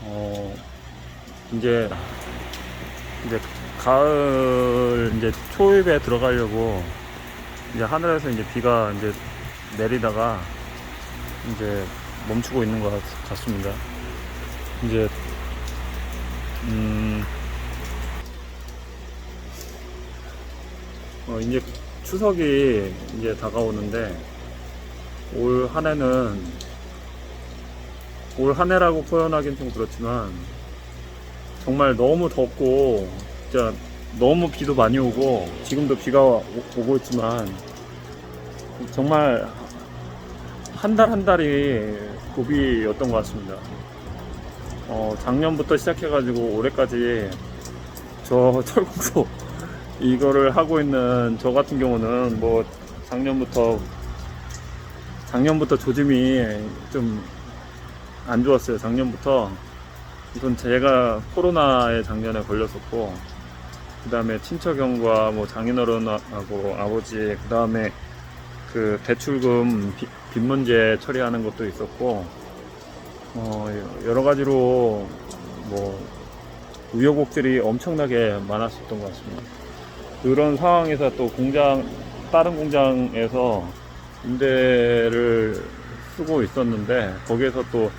어, 이제 이제 가을 이제 초입에 들어가려고 이제 하늘에서 이제 비가 이제 내리다가 이제 멈추고 있는 것 같습니다. 이제 이제 추석이 이제 다가오는데 올 한 해라고 표현하기는 좀 그렇지만 정말 너무 덥고 진짜 너무 비도 많이 오고 지금도 비가 오고 있지만 정말 한 달 한 달이 고비였던 것 같습니다. 작년부터 시작해가지고 올해까지 저 철공소 이거를 하고 있는 저 같은 경우는 뭐 작년부터 조짐이 좀 안 좋았어요. 작년부터 우선 제가 코로나에 작년에 걸렸었고, 그 다음에 친척형과 뭐 장인어른하고 아버지, 그 다음에 그 대출금 빚 문제 처리하는 것도 있었고, 여러 가지로 뭐 우여곡절이 엄청나게 많았었던 것 같습니다. 그런 상황에서 또 다른 공장에서 임대를 쓰고 있었는데, 거기에서 또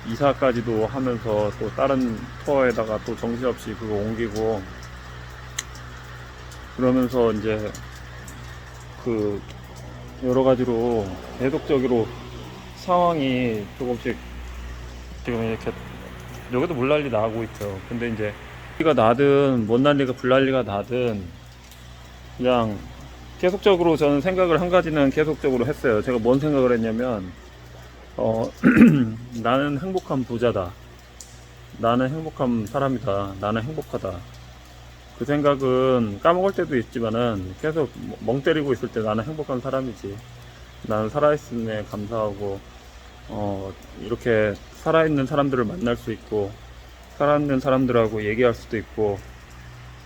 이사까지도 하면서 또 다른 터에다가 또 정신없이 그거 옮기고 그러면서 이제 그 여러 가지로 계속적으로 상황이 조금씩 지금 이렇게 여기도 물난리 나고 있죠. 근데 이제 비가 나든 못 난리가 불난리가 나든 그냥 계속적으로 저는 생각을 한 가지는 계속적으로 했어요. 제가 뭔 생각을 했냐면 나는 행복한 부자다. 나는 행복한 사람이다. 나는 행복하다. 그 생각은 까먹을 때도 있지만은 계속 멍 때리고 있을 때 나는 행복한 사람이지. 나는 살아있음에 감사하고, 이렇게 살아있는 사람들을 만날 수 있고, 살아있는 사람들하고 얘기할 수도 있고,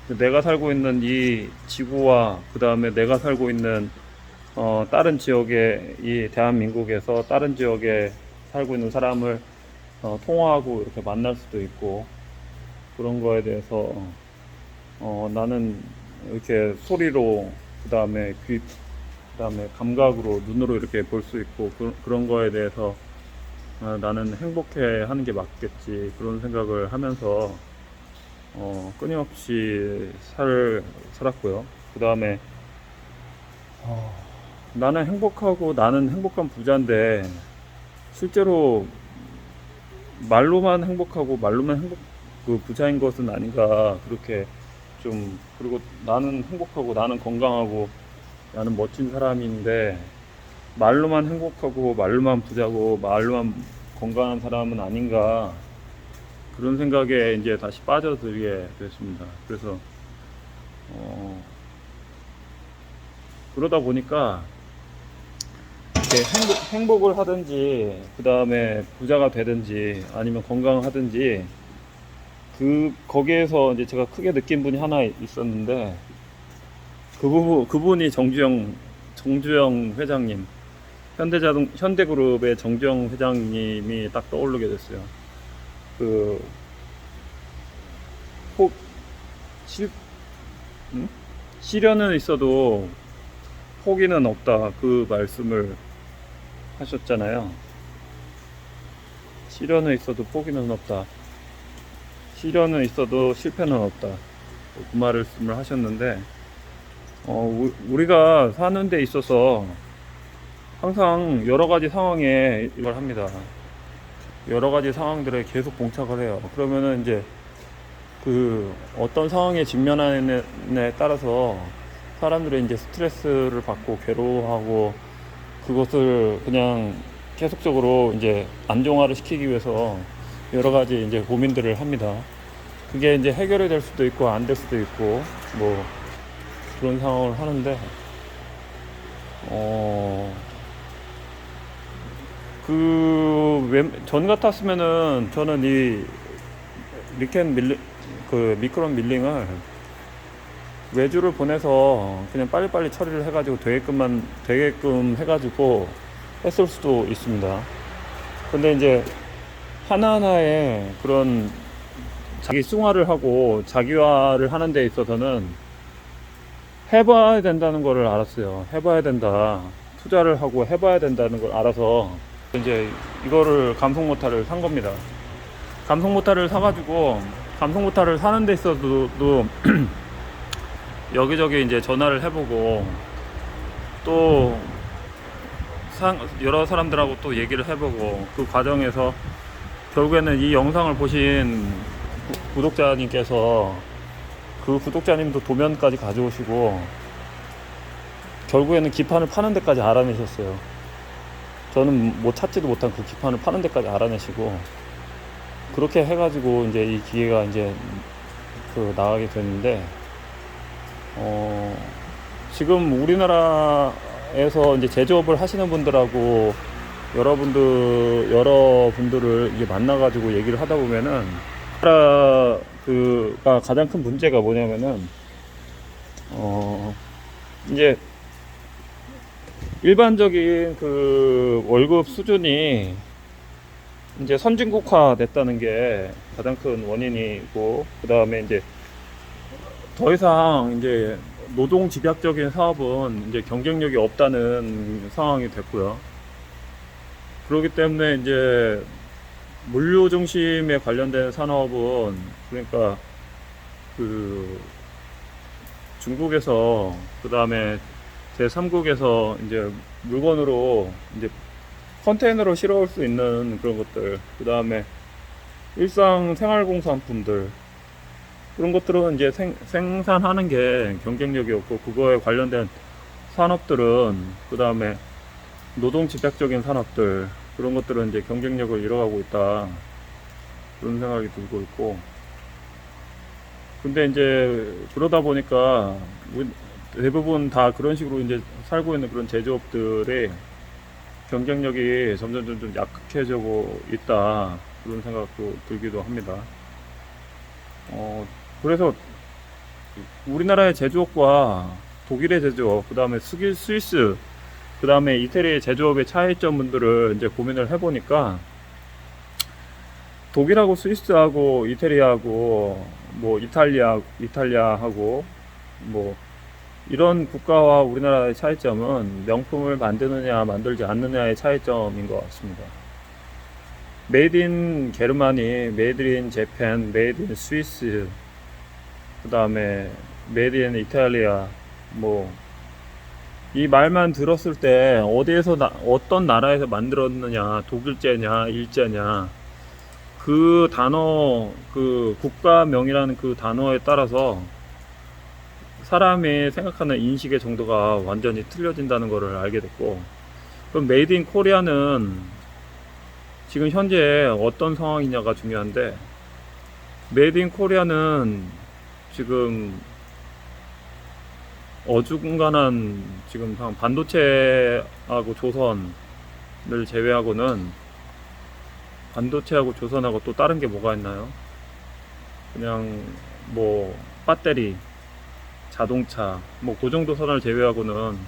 내가 살고 있는 이 지구와 그 다음에 내가 살고 있는 다른 지역에 이 대한민국에서 다른 지역에 살고 있는 사람을 통화하고 이렇게 만날 수도 있고 그런 거에 대해서 나는 이렇게 소리로 그 다음에 귀, 그 다음에 감각으로 눈으로 이렇게 볼 수 있고 그런 거에 대해서 나는 행복해 하는 게 맞겠지 그런 생각을 하면서 끊임없이 살았고요. 그 다음에 나는 행복하고 나는 행복한 부자인데 실제로 말로만 행복하고 말로만 그 부자인 것은 아닌가 그렇게 좀 그리고 나는 행복하고 나는 건강하고 나는 멋진 사람인데 말로만 행복하고 말로만 부자고 말로만 건강한 사람은 아닌가 그런 생각에 이제 다시 빠져들게 됐습니다. 그래서 그러다 보니까 이렇게 행복을 하든지 그 다음에 부자가 되든지 아니면 건강하든지 거기에서 이제 제가 크게 느낀 분이 하나 있었는데 그분이 정주영 회장님 현대그룹의 정주영 회장님이 딱 떠오르게 됐어요. 시련은 있어도 포기는 없다 그 말씀을 하셨잖아요. 시련은 있어도 포기는 없다. 시련은 있어도 실패는 없다. 그 말씀을 하셨는데 우리가 사는 데 있어서 항상 여러 가지 상황에 이걸 합니다. 여러 가지 상황들에 계속 봉착을 해요. 그러면은 이제 그 어떤 상황에 직면하느냐에 따라서 사람들이 이제 스트레스를 받고 괴로워하고 그것을 그냥 계속적으로 이제 안정화를 시키기 위해서 여러 가지 이제 고민들을 합니다. 그게 이제 해결이 될 수도 있고 안 될 수도 있고 뭐 그런 상황을 하는데 전 같았으면은 저는 이 미크론 밀링을 외주를 보내서 그냥 빨리빨리 처리를 해가지고 되게끔 해가지고 했을 수도 있습니다. 근데 이제 하나하나의 그런 자기 승화를 하고 자기화를 하는 데 있어서는 해봐야 된다는 거를 알았어요. 해봐야 된다. 투자를 하고 해봐야 된다는 걸 알아서 이제 이거를 감성 모타를 산 겁니다. 감성 모타를 사가지고 감성 모타를 사는 데 있어서도 여기저기 이제 전화를 해보고 또 여러 사람들하고 또 얘기를 해보고 그 과정에서 결국에는 이 영상을 보신 구독자님께서 그 구독자님도 도면까지 가져오시고 결국에는 기판을 파는 데까지 알아내셨어요. 저는 뭐 찾지도 못한 그 기판을 파는 데까지 알아내시고 그렇게 해가지고 이제 이 기계가 이제 그 나가게 됐는데 지금 우리나라에서 이제 제조업을 하시는 분들하고 여러분들을 이제 만나가지고 얘기를 하다 보면은 그가 가장 큰 문제가 뭐냐면은 이제 일반적인 그 월급 수준이 이제 선진국화 됐다는 게 가장 큰 원인이고, 그 다음에 이제 더 이상 이제 노동 집약적인 사업은 이제 경쟁력이 없다는 상황이 됐고요. 그렇기 때문에 이제 물류 중심에 관련된 산업은, 그러니까 그 중국에서 그 다음에 제3국에서 이제 물건으로 이제 컨테이너로 실어올 수 있는 그런 것들, 그 다음에 일상 생활공산품들, 그런 것들은 이제 생산하는 게 경쟁력이 없고, 그거에 관련된 산업들은, 그 다음에 노동 집약적인 산업들, 그런 것들은 이제 경쟁력을 잃어가고 있다, 그런 생각이 들고 있고. 근데 이제 그러다 보니까 대부분 다 그런 식으로 이제 살고 있는 그런 제조업들의 경쟁력이 점점 약해지고 있다, 그런 생각도 들기도 합니다. 그래서 우리나라의 제조업과 독일의 제조업, 그 다음에 스위스, 그 다음에 이태리의 제조업의 차이점들을 이제 고민을 해보니까, 독일하고 스위스하고 이태리하고 뭐 이탈리아하고 뭐 이런 국가와 우리나라의 차이점은 명품을 만드느냐 만들지 않느냐의 차이점인 것 같습니다. 메이드 인 게르마니, 메이드 인 재팬, 메이드 인 스위스, 그 다음에 메이드 인 이탈리아, 뭐 이 말만 들었을 때 어디에서 어떤 나라에서 만들었느냐, 독일제냐 일제냐, 그 단어, 그 국가명이라는 그 단어에 따라서 사람이 생각하는 인식의 정도가 완전히 틀려진다는 것을 알게 됐고, 그럼 메이드 인 코리아는 지금 현재 어떤 상황이냐가 중요한데, 메이드 인 코리아는 지금 어중간한, 지금 반도체하고 조선을 제외하고는, 반도체하고 조선하고 또 다른 게 뭐가 있나요? 그냥 뭐 배터리, 자동차, 뭐 그 정도 선을 제외하고는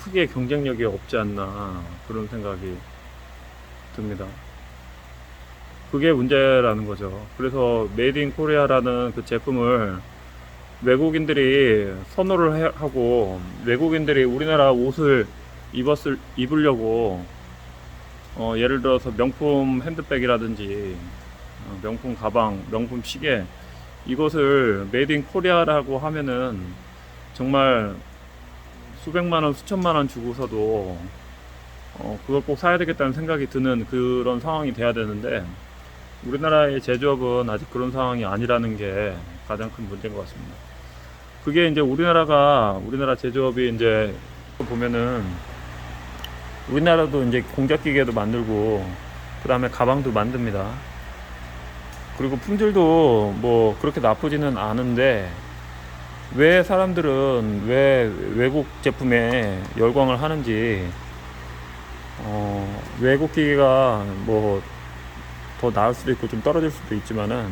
크게 경쟁력이 없지 않나, 그런 생각이 듭니다. 그게 문제라는 거죠. 그래서 메이드 인 코리아라는 그 제품을 외국인들이 선호를 하고, 외국인들이 우리나라 옷을 입으려고 예를 들어서 명품 핸드백이라든지 명품 가방, 명품 시계, 이것을 메이드 인 코리아라고 하면은 정말 수백만원, 수천만원 주고서도 그걸 꼭 사야 되겠다는 생각이 드는 그런 상황이 돼야 되는데, 우리나라의 제조업은 아직 그런 상황이 아니라는 게 가장 큰 문제인 것 같습니다. 그게 이제 우리나라 제조업이 이제 보면은, 우리나라도 이제 공작기계도 만들고, 그 다음에 가방도 만듭니다. 그리고 품질도 뭐 그렇게 나쁘지는 않은데, 왜 사람들은 왜 외국 제품에 열광을 하는지, 외국 기계가 뭐 더 나을 수도 있고 좀 떨어질 수도 있지만은,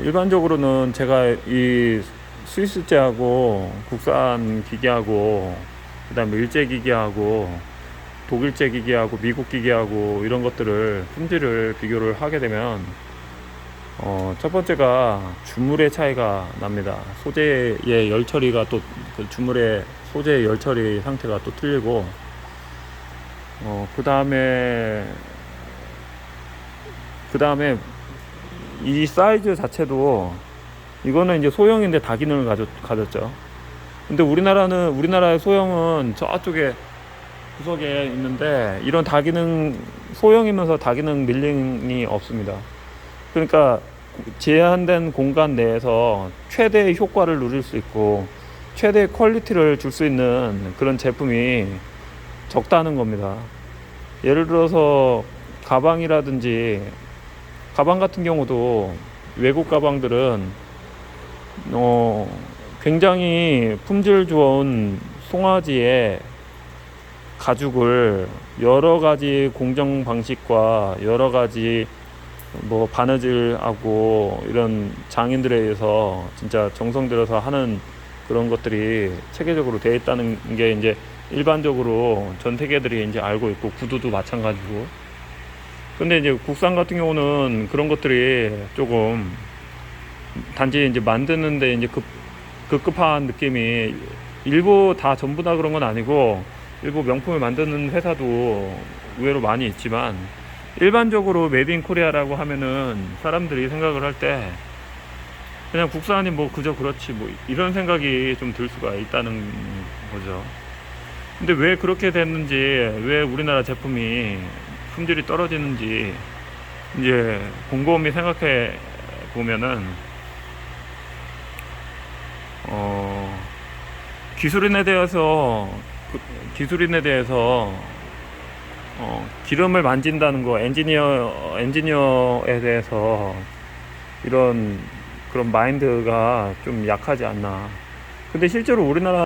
일반적으로는 제가 이 스위스제하고 국산 기계하고 그 다음에 일제 기계하고 독일제 기계하고 미국 기계하고 이런 것들을 품질을 비교를 하게 되면 첫 번째가 주물의 차이가 납니다. 소재의 열 처리가 또 그 주물의 소재의 열 처리 상태가 또 틀리고 그 다음에 이 사이즈 자체도 이거는 이제 소형인데 다기능을 가졌죠. 근데 우리나라의 소형은 저쪽에 구석에 있는데 이런 다기능 소형이면서 다기능 밀링이 없습니다. 그러니까 제한된 공간 내에서 최대의 효과를 누릴 수 있고 최대의 퀄리티를 줄 수 있는 그런 제품이 적다는 겁니다. 예를 들어서 가방이라든지 가방 같은 경우도 외국 가방들은 굉장히 품질 좋은 송아지의 가죽을 여러 가지 공정 방식과 여러 가지 뭐 바느질하고 이런 장인들에 의해서 진짜 정성 들여서 하는 그런 것들이 체계적으로 되어 있다는 게 이제 일반적으로 전 세계들이 이제 알고 있고 구두도 마찬가지고. 근데 이제 국산 같은 경우는 그런 것들이 조금 단지 이제 만드는데 이제 급급한 느낌이 일부 다 전부 다 그런 건 아니고 일부 명품을 만드는 회사도 의외로 많이 있지만 일반적으로 메이드 인 코리아라고 하면은 사람들이 생각을 할 때 그냥 국산이 뭐 그저 그렇지 뭐 이런 생각이 좀 들 수가 있다는 거죠. 근데 왜 그렇게 됐는지, 왜 우리나라 제품이 품질이 떨어지는지 이제 곰곰이 생각해 보면은 기술인에 대해서 기름을 만진다는 거, 엔지니어에 대해서 이런 그런 마인드가 좀 약하지 않나. 근데 실제로 우리나라